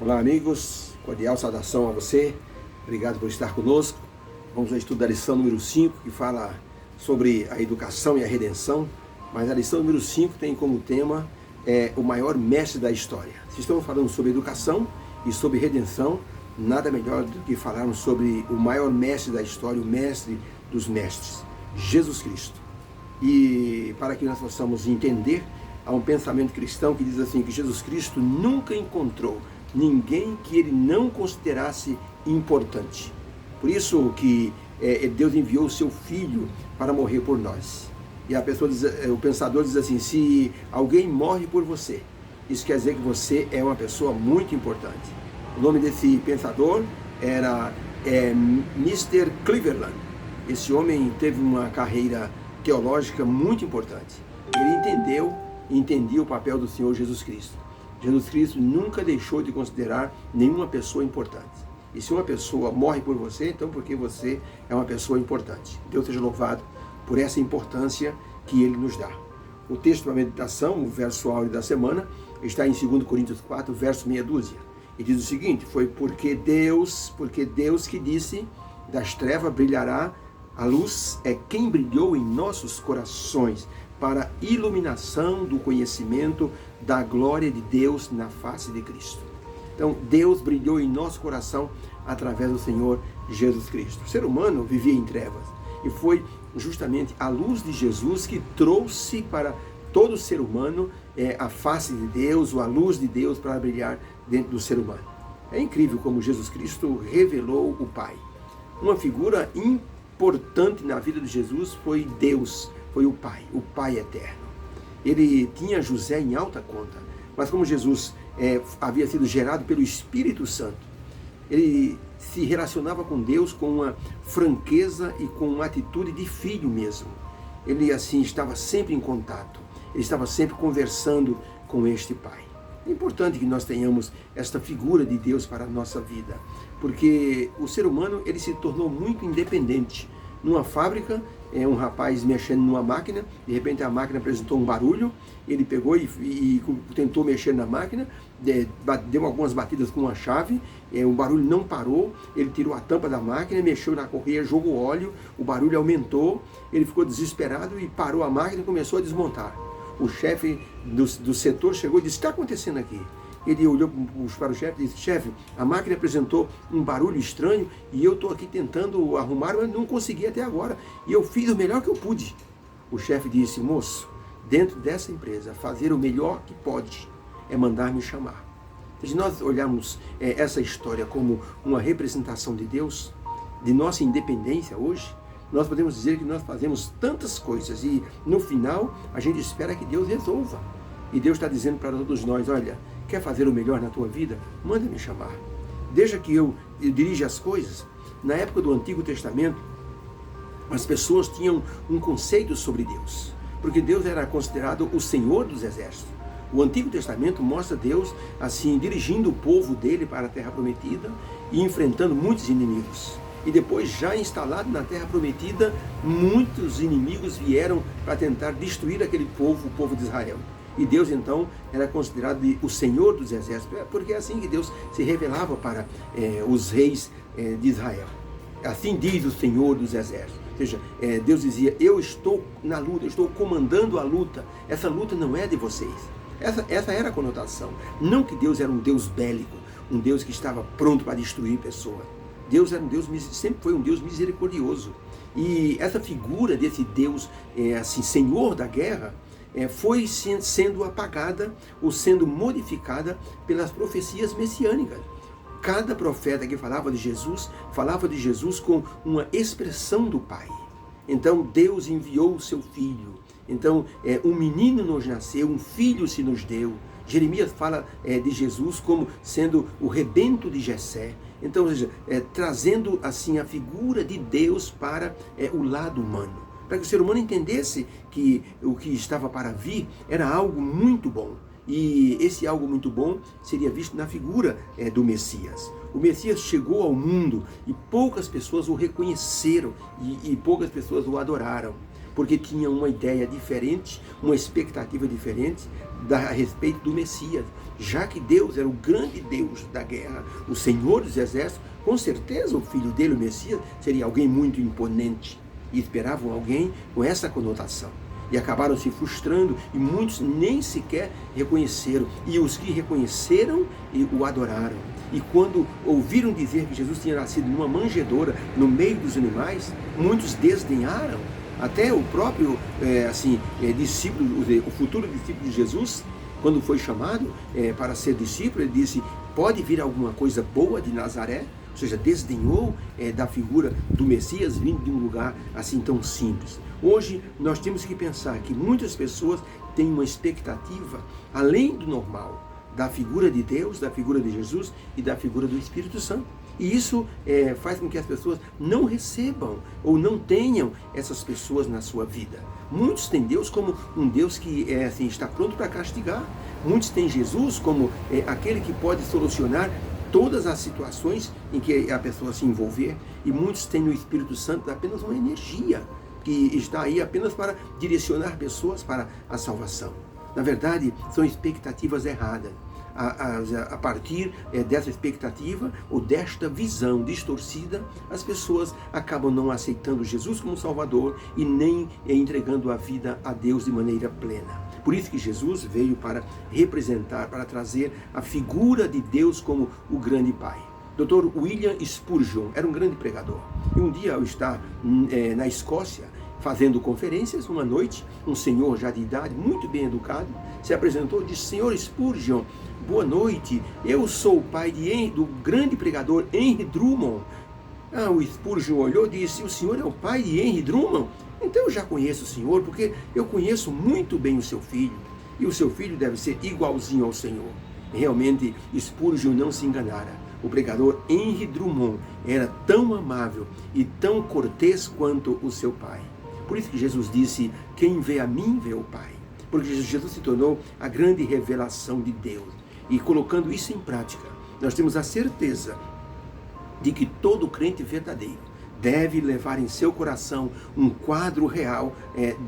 Olá, amigos, cordial saudação a você, obrigado por estar conosco. Vamos ao estudo da lição número 5, que fala sobre a educação e a redenção, mas a lição número 5 tem como tema o maior mestre da história. Se estamos falando sobre educação e sobre redenção, nada melhor do que falarmos sobre o maior mestre da história, o mestre dos mestres, Jesus Cristo. E para que nós possamos entender, há um pensamento cristão que diz assim, que Jesus Cristo nunca encontrou ninguém que ele não considerasse importante. Por isso que Deus enviou o seu Filho para morrer por nós. E a pessoa diz, o pensador diz assim, se alguém morre por você, isso quer dizer que você é uma pessoa muito importante. O nome desse pensador era Mr. Cleveland. Esse homem teve uma carreira teológica muito importante. Ele entendia o papel do Senhor Jesus Cristo. Jesus Cristo nunca deixou de considerar nenhuma pessoa importante. E se uma pessoa morre por você, então porque você é uma pessoa importante. Deus seja louvado por essa importância que Ele nos dá. O texto para meditação, o verso áureo da semana, está em 2 Coríntios 4, verso meia dúzia. E diz o seguinte, foi porque Deus que disse, das trevas brilhará a luz, é quem brilhou em nossos corações, para a iluminação do conhecimento da glória de Deus na face de Cristo. Então, Deus brilhou em nosso coração através do Senhor Jesus Cristo. O ser humano vivia em trevas e foi justamente a luz de Jesus que trouxe para todo ser humano a face de Deus, ou a luz de Deus para brilhar dentro do ser humano. É incrível como Jesus Cristo revelou o Pai. Uma figura importante na vida de Jesus foi Deus, foi o Pai eterno. Ele tinha José em alta conta, mas como Jesus havia sido gerado pelo Espírito Santo, ele se relacionava com Deus com uma franqueza e com uma atitude de filho mesmo. Ele assim estava sempre em contato, ele estava sempre conversando com este Pai. É importante que nós tenhamos esta figura de Deus para a nossa vida, porque o ser humano ele se tornou muito independente. Numa fábrica, um rapaz mexendo numa máquina, de repente a máquina apresentou um barulho, ele pegou e tentou mexer na máquina, deu algumas batidas com uma chave, o barulho não parou, ele tirou a tampa da máquina, mexeu na correia, jogou óleo, o barulho aumentou, ele ficou desesperado e parou a máquina e começou a desmontar. O chefe do setor chegou e disse, o que está acontecendo aqui? Ele olhou para o chefe e disse, chefe, a máquina apresentou um barulho estranho e eu estou aqui tentando arrumar, mas não consegui até agora. E eu fiz o melhor que eu pude. O chefe disse, moço, dentro dessa empresa, fazer o melhor que pode é mandar me chamar. Se nós olharmos essa história como uma representação de Deus, de nossa independência hoje, nós podemos dizer que nós fazemos tantas coisas e no final a gente espera que Deus resolva. E Deus está dizendo para todos nós, olha, quer fazer o melhor na tua vida? Manda me chamar. Deixa que eu dirija as coisas. Na época do Antigo Testamento, as pessoas tinham um conceito sobre Deus, porque Deus era considerado o Senhor dos Exércitos. O Antigo Testamento mostra Deus assim dirigindo o povo dele para a Terra Prometida e enfrentando muitos inimigos. E depois, já instalado na Terra Prometida, muitos inimigos vieram para tentar destruir aquele povo, o povo de Israel. E Deus, então, era considerado o Senhor dos Exércitos, porque é assim que Deus se revelava para os reis de Israel. Assim diz o Senhor dos Exércitos. Ou seja, Deus dizia, eu estou na luta, eu estou comandando a luta. Essa luta não é de vocês. Essa era a conotação. Não que Deus era um Deus bélico, um Deus que estava pronto para destruir pessoas. Deus era um Deus, sempre foi um Deus misericordioso. E essa figura desse Deus, assim, Senhor da guerra, foi sendo apagada ou sendo modificada pelas profecias messiânicas. Cada profeta que falava de Jesus com uma expressão do Pai. Então Deus enviou o seu Filho. Então um menino nos nasceu, um filho se nos deu. Jeremias fala de Jesus como sendo o rebento de Jessé. Então, ou seja, trazendo assim a figura de Deus para o lado humano. Para que o ser humano entendesse que o que estava para vir era algo muito bom. E esse algo muito bom seria visto na figura do Messias. O Messias chegou ao mundo e poucas pessoas o reconheceram e poucas pessoas o adoraram. porque tinham uma ideia diferente, uma expectativa diferente a respeito do Messias. Já que Deus era o grande Deus da guerra, o Senhor dos Exércitos, com certeza o filho dele, o Messias, seria alguém muito imponente. E esperavam alguém com essa conotação. E acabaram se frustrando, e muitos nem sequer reconheceram. E os que reconheceram o adoraram. E quando ouviram dizer que Jesus tinha nascido numa manjedoura, no meio dos animais, muitos desdenharam. Até o próprio discípulo, o futuro discípulo de Jesus, quando foi chamado para ser discípulo, ele disse: pode vir alguma coisa boa de Nazaré? Ou seja, desdenhou da figura do Messias vindo de um lugar assim tão simples. Hoje nós temos que pensar que muitas pessoas têm uma expectativa além do normal da figura de Deus, da figura de Jesus e da figura do Espírito Santo. E isso faz com que as pessoas não recebam ou não tenham essas pessoas na sua vida. Muitos têm Deus como um Deus que está pronto para castigar. Muitos têm Jesus como aquele que pode solucionar todas as situações em que a pessoa se envolver. E muitos têm no Espírito Santo apenas uma energia que está aí apenas para direcionar pessoas para a salvação. Na verdade, são expectativas erradas. A partir dessa expectativa ou desta visão distorcida, as pessoas acabam não aceitando Jesus como Salvador e nem entregando a vida a Deus de maneira plena. Por isso que Jesus veio para representar, para trazer a figura de Deus como o grande Pai. Dr. William Spurgeon era um grande pregador. E um dia, ao estar na Escócia, fazendo conferências, uma noite, um senhor já de idade, muito bem educado, se apresentou e disse: Senhor Spurgeon, boa noite, eu sou o pai do grande pregador Henry Drummond. O Spurgeon olhou e disse: o senhor é o pai de Henry Drummond? Então eu já conheço o senhor, porque eu conheço muito bem o seu filho, e o seu filho deve ser igualzinho ao Senhor. Realmente, Spurgeon não se enganara. O pregador Henry Drummond era tão amável e tão cortês quanto o seu pai. Por isso que Jesus disse: quem vê a mim, vê o Pai. Porque Jesus se tornou a grande revelação de Deus. E colocando isso em prática, nós temos a certeza de que todo crente verdadeiro deve levar em seu coração um quadro real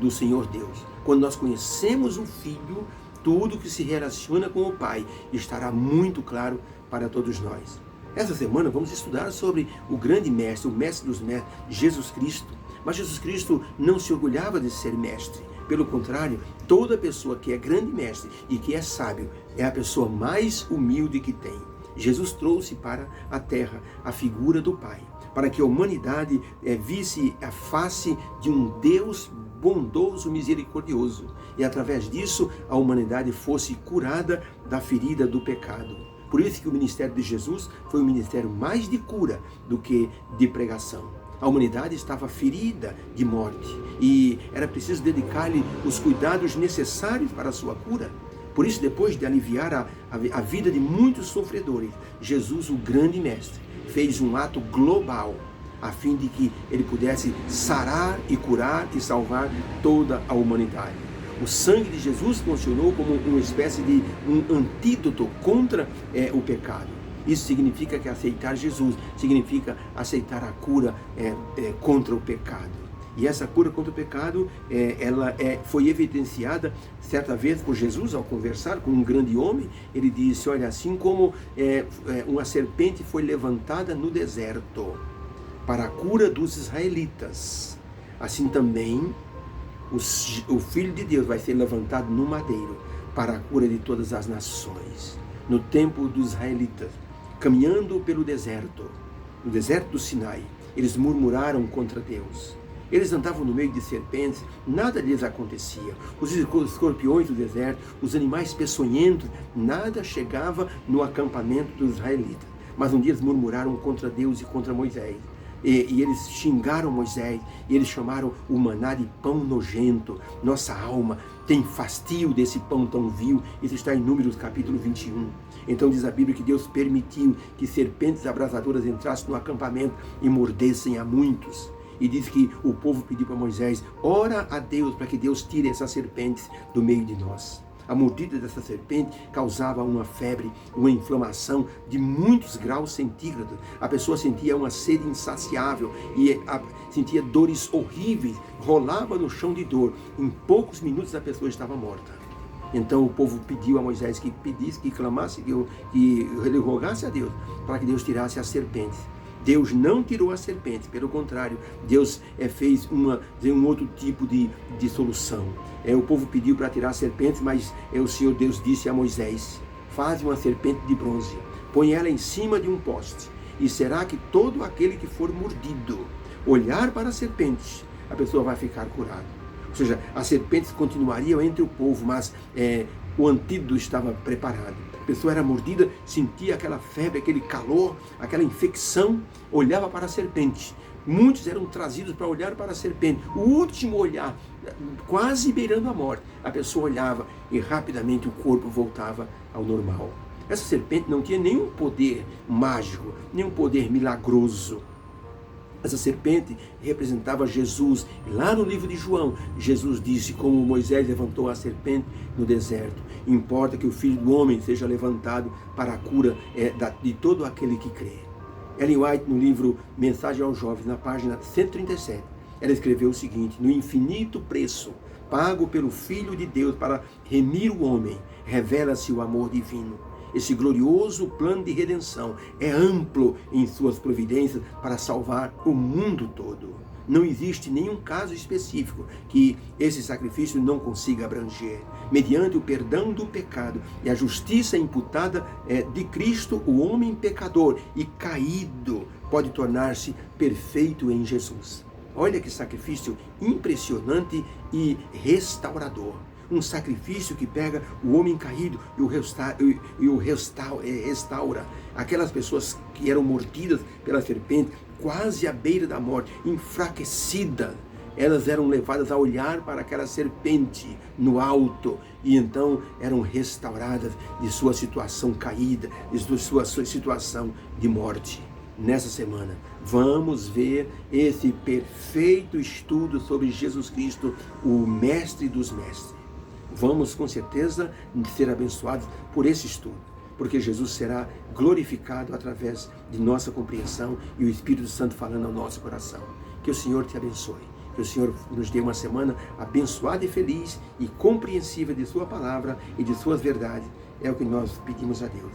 do Senhor Deus. Quando nós conhecemos o Filho, tudo que se relaciona com o Pai estará muito claro para todos nós. Essa semana vamos estudar sobre o grande mestre, o mestre dos mestres, Jesus Cristo. Mas Jesus Cristo não se orgulhava de ser mestre. Pelo contrário, toda pessoa que é grande mestre e que é sábio é a pessoa mais humilde que tem. Jesus trouxe para a terra a figura do Pai, para que a humanidade visse a face de um Deus bondoso, misericordioso. E através disso, a humanidade fosse curada da ferida do pecado. Por isso que o ministério de Jesus foi um ministério mais de cura do que de pregação. A humanidade estava ferida de morte e era preciso dedicar-lhe os cuidados necessários para a sua cura. Por isso, depois de aliviar a vida de muitos sofredores, Jesus, o grande mestre, fez um ato global a fim de que ele pudesse sarar e curar e salvar toda a humanidade. O sangue de Jesus funcionou como uma espécie de um antídoto contra o pecado. Isso significa que aceitar Jesus significa aceitar a cura contra o pecado. E essa cura contra o pecado, ela foi evidenciada certa vez por Jesus ao conversar com um grande homem. Ele disse: olha, assim como uma serpente foi levantada no deserto para a cura dos israelitas, assim também o Filho de Deus vai ser levantado no madeiro para a cura de todas as nações. No tempo dos israelitas, caminhando pelo deserto, no deserto do Sinai, eles murmuraram contra Deus. Eles andavam no meio de serpentes, nada lhes acontecia. Os escorpiões do deserto, os animais peçonhentos, nada chegava no acampamento dos israelitas. Mas um dia eles murmuraram contra Deus e contra Moisés. E eles xingaram Moisés, e eles chamaram o maná de pão nojento. Nossa alma tem fastio desse pão tão vil. Isso está em Números capítulo 21. Então diz a Bíblia que Deus permitiu que serpentes abrasadoras entrassem no acampamento e mordessem a muitos. E diz que o povo pediu para Moisés: ora a Deus para que Deus tire essas serpentes do meio de nós. A mordida dessa serpente causava uma febre, uma inflamação de muitos graus centígrados. A pessoa sentia uma sede insaciável e sentia dores horríveis, rolava no chão de dor. Em poucos minutos a pessoa estava morta. Então o povo pediu a Moisés que pedisse, que clamasse, que ele rogasse a Deus para que Deus tirasse as serpentes. Deus não tirou a serpente, pelo contrário, Deus fez um outro tipo de solução. O povo pediu para tirar as serpentes, mas o Senhor Deus disse a Moisés: faz uma serpente de bronze, põe ela em cima de um poste, e será que todo aquele que for mordido olhar para a serpente, a pessoa vai ficar curada. Ou seja, as serpentes continuariam entre o povo, mas o antídoto estava preparado. A pessoa era mordida, sentia aquela febre, aquele calor, aquela infecção, olhava para a serpente. Muitos eram trazidos para olhar para a serpente. O último olhar, quase beirando a morte. A pessoa olhava e rapidamente o corpo voltava ao normal. Essa serpente não tinha nenhum poder mágico, nenhum poder milagroso. Essa serpente representava Jesus. Lá no livro de João, Jesus disse como Moisés levantou a serpente no deserto. Importa que o Filho do Homem seja levantado para a cura de todo aquele que crê. Ellen White, no livro Mensagem aos Jovens, na página 137, ela escreveu o seguinte: no infinito preço pago pelo Filho de Deus para remir o homem, revela-se o amor divino. Esse glorioso plano de redenção é amplo em suas providências para salvar o mundo todo. Não existe nenhum caso específico que esse sacrifício não consiga abranger. Mediante o perdão do pecado e a justiça imputada de Cristo, o homem pecador e caído pode tornar-se perfeito em Jesus. Olha que sacrifício impressionante e restaurador. Um sacrifício que pega o homem caído e o restaura. Aquelas pessoas que eram mordidas pela serpente, quase à beira da morte, enfraquecidas, elas eram levadas a olhar para aquela serpente no alto e então eram restauradas de sua situação caída, de sua situação de morte. Nessa semana, vamos ver esse perfeito estudo sobre Jesus Cristo, o Mestre dos Mestres. Vamos com certeza ser abençoados por esse estudo, porque Jesus será glorificado através de nossa compreensão e o Espírito Santo falando ao nosso coração. Que o Senhor te abençoe, que o Senhor nos dê uma semana abençoada e feliz e compreensiva de sua palavra e de suas verdades. É o que nós pedimos a Deus.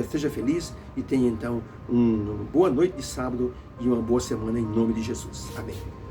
Seja feliz e tenha então uma boa noite de sábado e uma boa semana em nome de Jesus. Amém.